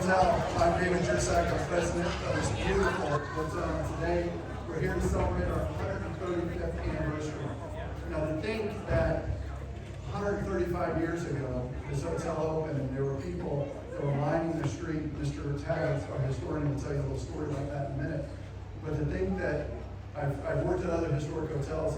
Hotel. I'm David Jersak, I'm president of this beautiful hotel. Today, we're here to celebrate our 135th anniversary. Now, to think that 135 years ago, this hotel opened and there were people that were lining the street. Mr. Taggart, our historian, will tell you a little story about that in a minute. But to think that I've worked at other historic hotels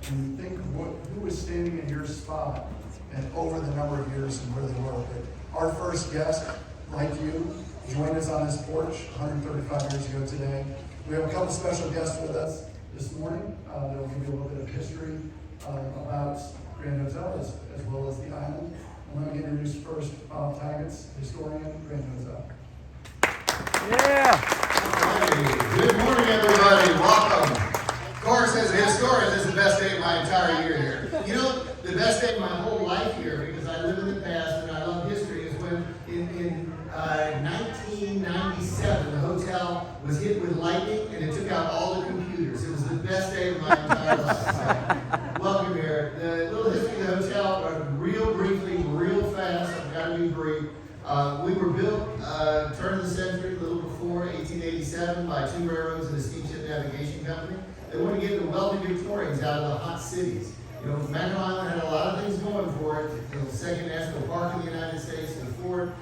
and think who was standing in your spot and over the number of years and where they were. But our first guest, like you, joined us on this porch 135 years ago today. We have a couple special guests with us this morning that will give you a little bit of history about Grand Hotel as well as the island. I'm going to introduce first Bob Taggart, historian, Grand Hotel. Yeah. Hey, good morning, everybody. Welcome. Of course, as a historian, this is the best day of my entire year here. You know, the best day of my whole life here, because I live in the past and I love history, is when in 1997, the hotel was hit with lightning and it took out all the computers. It was the best day of my entire life. So, welcome here. The little history of the hotel, real briefly, real fast. I've got to be brief. We were built turn of the century, a little before 1887, by two railroads and a steamship navigation company. They wanted to get the wealthy Victorians out of the hot cities. You know, Mackinac Island had a lot of things going for it. The second national park in the United States, the fur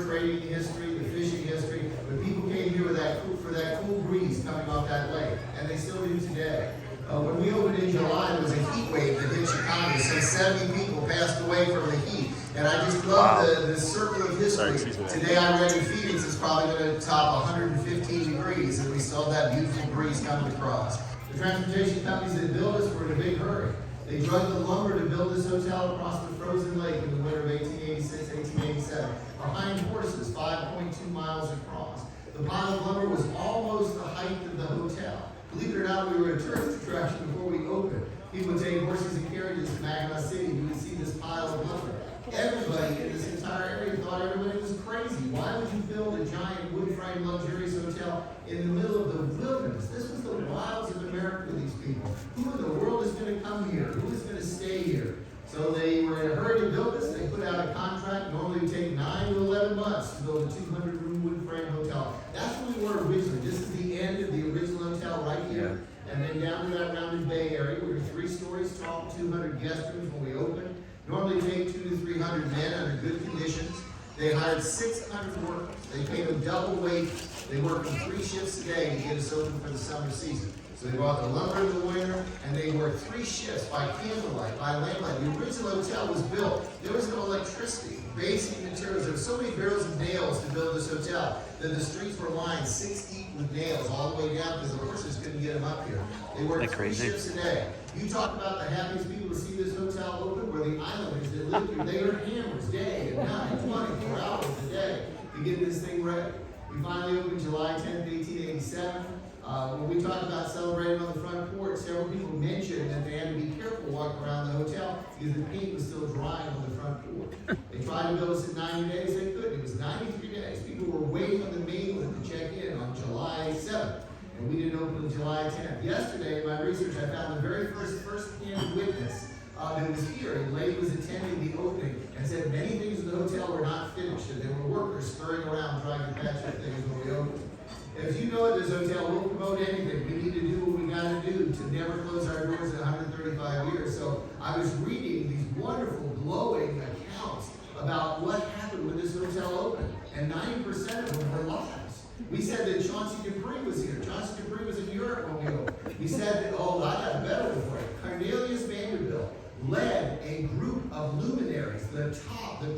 trading history, the fishing history. But people came here with for that cool breeze coming off that lake, and they still do today. When we opened in July, there was a heat wave that hit Chicago. Some 70 people passed away from the heat. And I just love the circle of history. Today I read in Phoenix it's probably going to top 115 degrees, and we saw that beautiful breeze coming across. The transportation companies that built us were in a big hurry. They drug the lumber to build this hotel across the frozen lake in the winter of 1886, 1887. Behind horses, 5.2 miles across. The pile of lumber was almost the height of the hotel. Believe it or not, we were a tourist attraction before we opened. People would take horses and carriages to Mackinac City. We would see this pile of lumber. Everybody in this entire area thought everybody was crazy. Why would you build a giant wood frame luxurious hotel in the middle of the wilderness? This was the wilds of America with these people. Who in the world is going to come here? Who is going to stay here? So they were in a hurry to build this. They put out a contract. Normally it would take 9 to 11 months to build a 200-room wood frame hotel. That's where we were originally. This is the end of the original hotel right here. And then down to that rounded bay area, we were 3 stories tall, 200 guest rooms when we opened. Normally take 200 to 300 men under good conditions. They hired 600 workers. They paid them double wages. They worked 3 shifts a day to get us open for the summer season. So they brought the lumber in the winter, and they worked 3 shifts by candlelight, by lamplight. The original hotel was built. There was no electricity, basic materials. There were so many barrels of nails to build this hotel that the streets were lined 6 deep with nails all the way down because the horses couldn't get them up here. They worked 3 shifts a day. You talk about the happiest people to see this hotel open were the islanders that lived here. They earned hammers day and night, 24 hours a day to get this thing ready. We finally opened July 10th, 1887. When we talk about celebrating on the front porch, several people mentioned that they had to be careful walking around the hotel because the paint was still drying on the front porch. They tried to build us in 90 days, they couldn't. It was 93 days. People were waiting on the mainland to check in on July 7th. And we didn't open until July 10th. Yesterday, in my research, I found the very first-hand witness that was here. A lady was attending the opening and said many things in the hotel were not finished, and there were workers scurrying around trying to patch up things when we opened. As you know, at this hotel, we'll promote anything. We need to do what we got to do to never close our doors in 135 years. So I was reading these wonderful, glowing accounts about what happened when this hotel opened, and 90% of them were lies. We said that Chauncey Dupree was here. Chauncey Dupree was in Europe when we opened. We said that, oh, I got a better one for you. Cornelius Vanderbilt led a group of luminaries, the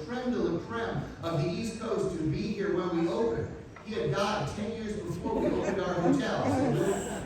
creme de la creme of the East Coast to be here when we opened. He had died 10 years before we opened our hotel. So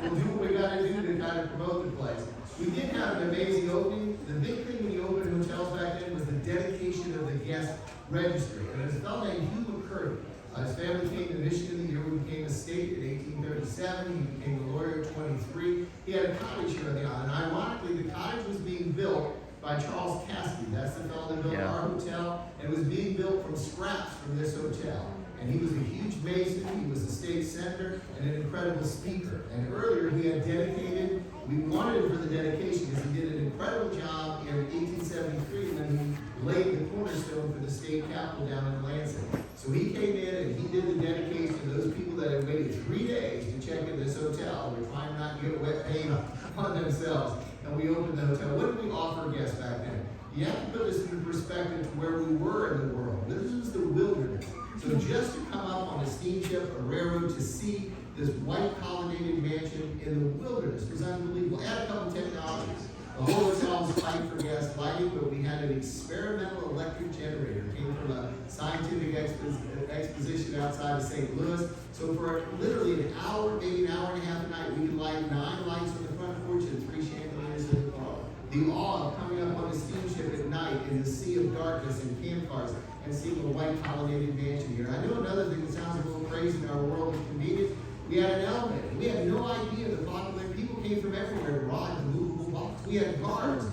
we'll do what we got to do to kind of promote the place. We did have an amazing opening. The big thing when you opened hotels back then was the dedication of the guest registry. And there's a fellow named Hugh McCurdy. His family came to Michigan the year we became a state in 1837. He became a lawyer at 23. He had a cottage here on the island. And ironically, the cottage was being built by Charles Cassidy. That's the fellow that built our hotel. And it was being built from scraps from this hotel. And he was a huge mason, he was a state senator, and an incredible speaker. And earlier he had dedicated, we wanted him for the dedication because he did an incredible job in 1873 when he laid the cornerstone for the state capitol down in Lansing. So he came in and he did the dedication to those people that had waited 3 days to check in this hotel. We're trying not to get wet paint on themselves. And we opened the hotel. What did we offer guests back then? You have to put this into perspective to where we were in the world. This was the wilderness. So just to come up on a steamship, a railroad, to see this white colonnaded mansion in the wilderness was unbelievable. Add a couple technologies. The whole hotel was fighting for gas lighting, but we had an experimental electric generator. It came from a scientific exposition outside of St. Louis. So for literally an hour, maybe an hour and a half a night, we could light 9 lights on the front porch and 3 chandeliers in the parlor. The awe of coming up on a steamship at night in the sea of darkness and campfires and seeing a white colonnaded mansion here. I know another thing that sounds a little crazy in our world of convenience. We had an elevator. We had no idea the popular people came from everywhere to ride the movable box. We had guards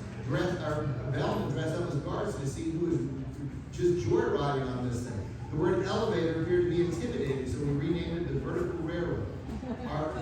our bellmen dressed up as guards to see who was just joyriding on this thing. The word elevator appeared to be intimidating, so we renamed it the Vertical Railroad.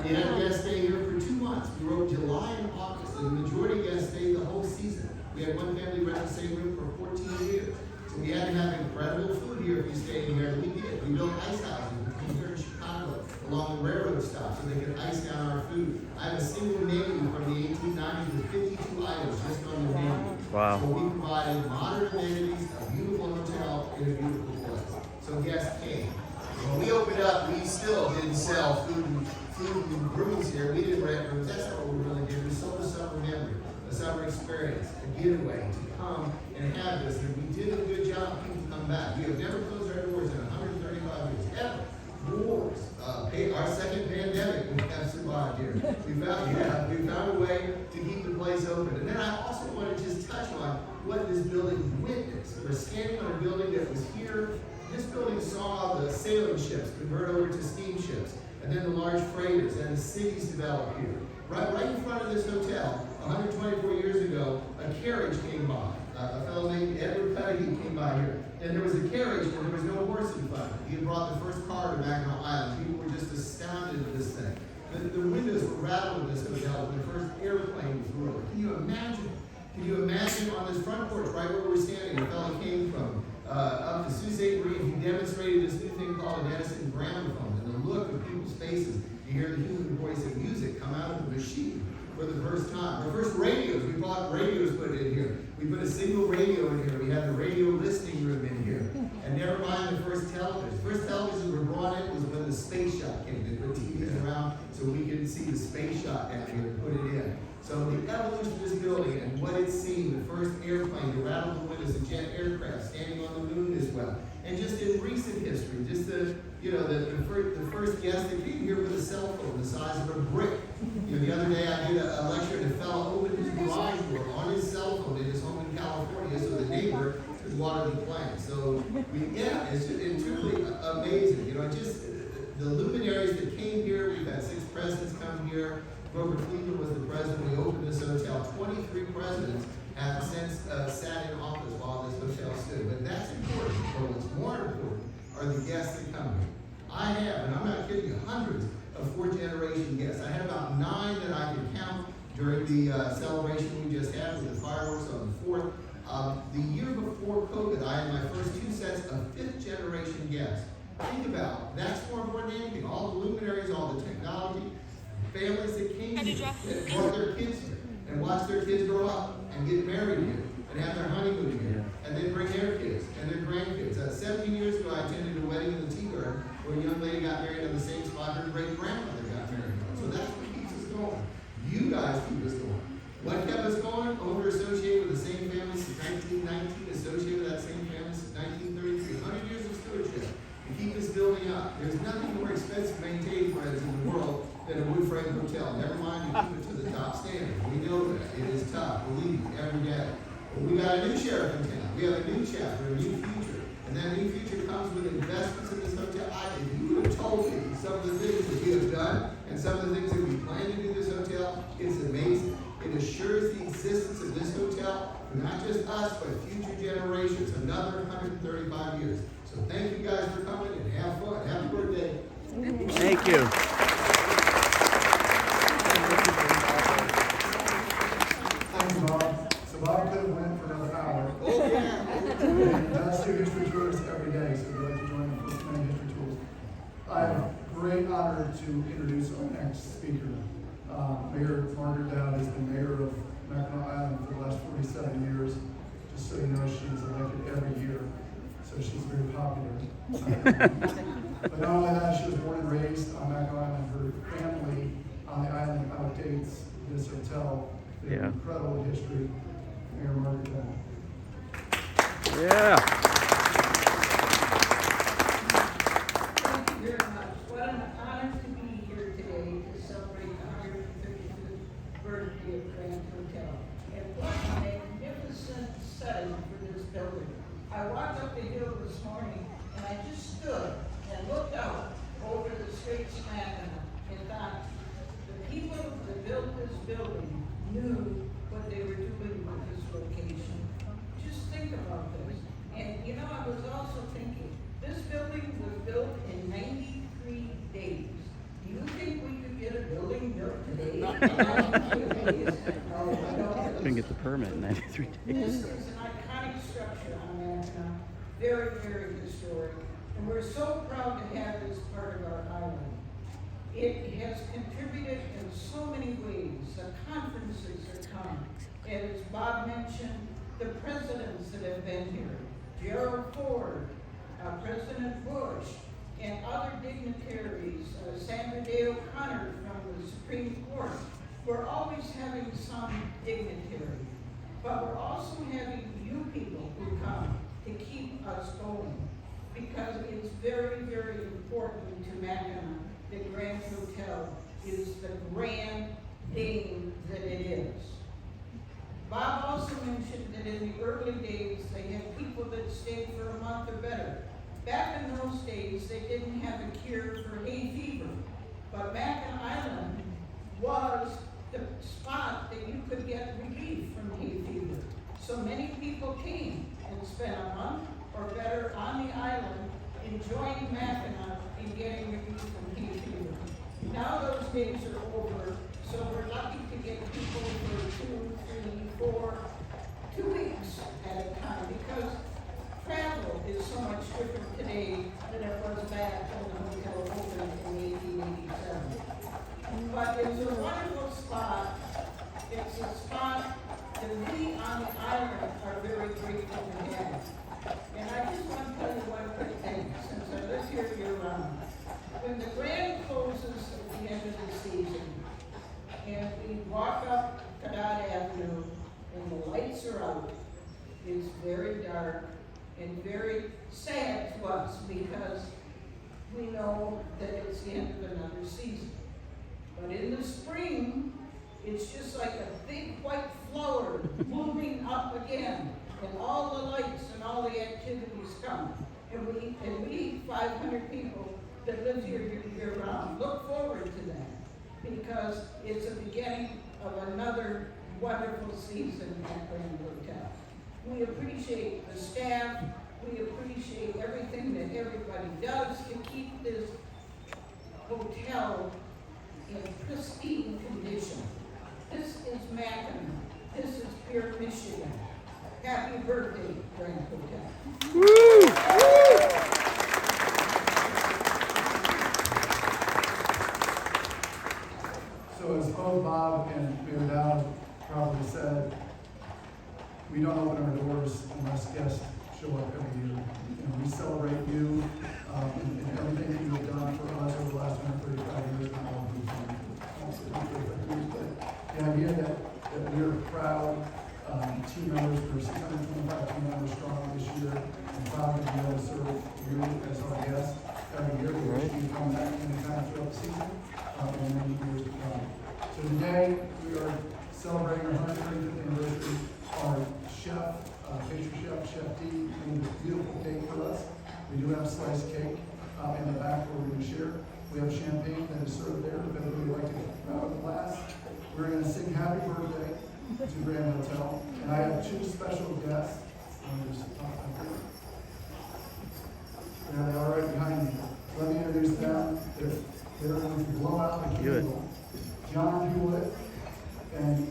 We had guests stay here for 2 months. We wrote July and August, and the majority of guests stayed the whole season. We had one family rent the same room for 14 years. So we had to have incredible food here if you stayed here, and we did. We built ice houses between here and Chicago along the railroad stop so they could ice down our food. I have a single menu from the 1890s with 52 items just on the menu. Wow. So we provided modern amenities, a beautiful hotel in a beautiful place. So guests came. When we opened up, we still didn't sell food and rooms here. We didn't rent rooms. That's not what we really did. We sold a summer memory, a summer experience, a getaway to come and have this. And we did a good job. People come back. We have never closed our doors in 135 years, ever. Wars, our second pandemic, we have survived here. We found a way to keep the place open. And then I also want to just touch on what this building witnessed. We're standing on a building that was here. This building saw the sailing ships convert over to steamships, and then the large freighters, and the cities develop here. Right in front of this hotel, 124 years ago, a carriage came by. A fellow named Edward Pettigrew came by here, and there was a carriage, and there was no horse in front of it. He had brought the first car to Mackinac Island. People were just astounded at this thing. The windows were rattled in this hotel when the first airplane was roared. Can you imagine? Can you imagine on this front porch, right where we're standing, a fellow came from up to Sault Ste. Marie, and he demonstrated this new thing called an Edison gramophone. And the look of people's faces, you hear the human voice of music come out of the machine for the first time. Our first radios, we bought radios put in here. We put a single radio in here. We had the radio listening room in here. And never mind the first television. The first television we brought in was when the space shot came. They put TVs around so we could see the space shot down here and put it in. So the evolution of this building and what it's seen, the first airplane to rattle the windows, a jet aircraft standing on the moon as well. And just in recent history, just the first guest that came here with a cell phone the size of a brick. The other day I did a lecture and a fellow opened his garage door on his cell phone in his home in California so the neighbor could water the plant. So it's truly amazing. Just the luminaries that came here. We've had 6 presidents come here. Grover Cleveland was the president. We opened this hotel. 23 presidents have since sat in office while this hotel stood. But that's important. But what's more important are the guests that come here. I have, and I'm not kidding you, hundreds of 4th-generation guests. I had about 9 that I could count during the celebration we just had with the fireworks on the 4th. The year before COVID, I had my first 2 sets of 5th-generation guests. Think about it. That's more important than anything. All the luminaries, all the technology, families that came here, that brought their kids here, and watched their kids grow up and get married here, and have their honeymoon here, and then bring their kids and their grandkids. 17 years ago, I attended a wedding in the Tea Garden where a young lady got married on the same spot her great-grandmother got married on. So that's what keeps us going. You guys keep us going. What kept us going? Owner associated with the same family since 1919, associated with that same family since 1933. 100 years of stewardship to keep this building up. There's nothing more expensive to maintain, friends, in the world than a wood frame hotel. Never mind to keep it to the top standard. We know that. It is tough, believe me, every day. But we got a new sheriff in town. We have a new chapter, a new future. And that new future comes with investments in this hotel. If you would have told me some of the things that we have done and some of the things that we plan to do in this hotel, it's amazing. It assures the existence of this hotel for not just us, but future generations, another 135 years. So thank you guys for coming and have fun. Happy birthday. Thank you. Thank you, Bob. So Bob could have went for another hour. Oh, yeah. And that's students for tours every day, so we'd like to join him for I have great honor to introduce our next speaker. Mayor Margaret Dowd has been mayor of Mackinac Island for the last 47 years. Just so you know, she's elected every year, so she's very popular. But not only that, she was born and raised on Mackinac Island. Her family on the island outdates this hotel. They have Yeah. incredible history. Mayor Margaret Dowd. Yeah. Thank you very much. What an honor to be here today to celebrate the 155th birthday of Grand Hotel. And what a magnificent setting for this building. I walked up the hill this morning and I just stood and looked out over the Straits of Mackinac and thought, the people that built this building knew what they were doing with this location. Just think about this. And you know, I was also thinking, this building was built in 93 days. Do you think we could get a building built today? No, I don't. Couldn't get the permit in 93 days. This is an iconic structure on Mackinac, very, very historic, and we're so proud to have this part of our island. It has contributed in so many ways. The conferences that come, and as Bob mentioned, the presidents that have been here, Gerald Ford, President Bush, and other dignitaries, Sandra Day O'Connor from the Supreme Court. We're always having some dignitary, but we're also having you people who come to keep us going, because it's very, very important to Mackinac that Grand Hotel is the grand name that it is. Bob also mentioned that in the early days, they had people that stayed for a month or better. Back in those days, they didn't have a cure for hay fever, but Mackinac Island was the spot that you could get relief from hay fever. So many people came and spent a month or better on the island, enjoying Mackinac and getting relief from hay fever. Now those days are over, so we're lucky to get people for 2, 3, 4, 2 weeks at a time, because travel is so much different today than it was back when the hotel opened in 1887. But it's a wonderful spot. It's a spot that we on the island are very grateful to have. And I just want to tell you one quick thing, since I live here year-round. When the Grand closes at the end of the season, and we walk up Cadott Avenue, and the lights are out, it's very dark and very sad to us, because we know that it's the end of another season. But in the spring, it's just like a big white flower moving up again, and all the lights and all the activities come. And we 500 people that live here year-round look forward to that, because it's a beginning of another wonderful season at Grand Hotel. We appreciate the staff. We appreciate everything that everybody does to keep this hotel in pristine condition. This is Mackinac. This is pure Michigan. Happy birthday, Grand Hotel. So as both Bob and Mayor Dowd probably said, we don't open our doors unless guests show up every year. We celebrate you and everything that you have done for us over the last 135 years. And all of these things. But the idea that we are proud team members, we're 625 team members strong this year, and proud to be able to serve you as our guests every year. We wish you come back anytime throughout the season and many years to come. So today, we are celebrating our 135th anniversary. Our chef, pastry chef, Chef D, made this beautiful cake for us. We do have sliced cake in the back where we're going to share. We have champagne that is served there, if everybody would like to grab a glass. We're going to sing happy birthday to Grand Hotel. And I have two special guests. Now they are right behind me. Let me introduce them. They're going to blow out the candle. John Hewlett, and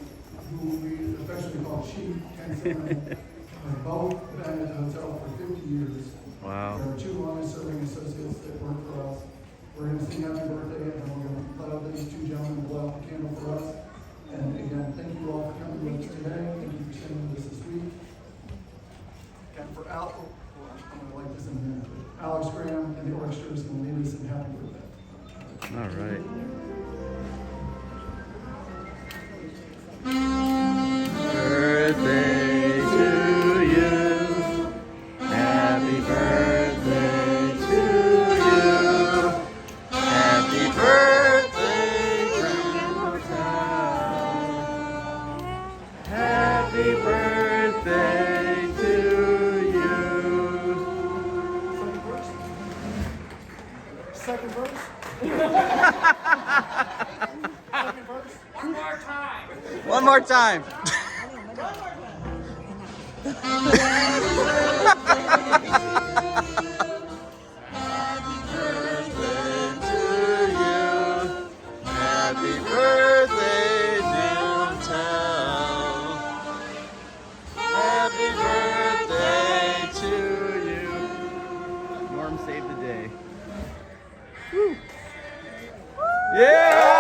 who we affectionately call Chief Ken Zimmerman, have both been at the hotel for 50 years. Wow. There are two longest serving associates that work for us. We're Roasters and lead us in happy birthday. All right. Birthday to you. Happy birthday to you. Happy birthday, Grandpa. Happy birthday to you. Second verse? Second verse? One more time. Happy birthday, dear town. Happy birthday to you. Norm saved the day. Woo. Yeah!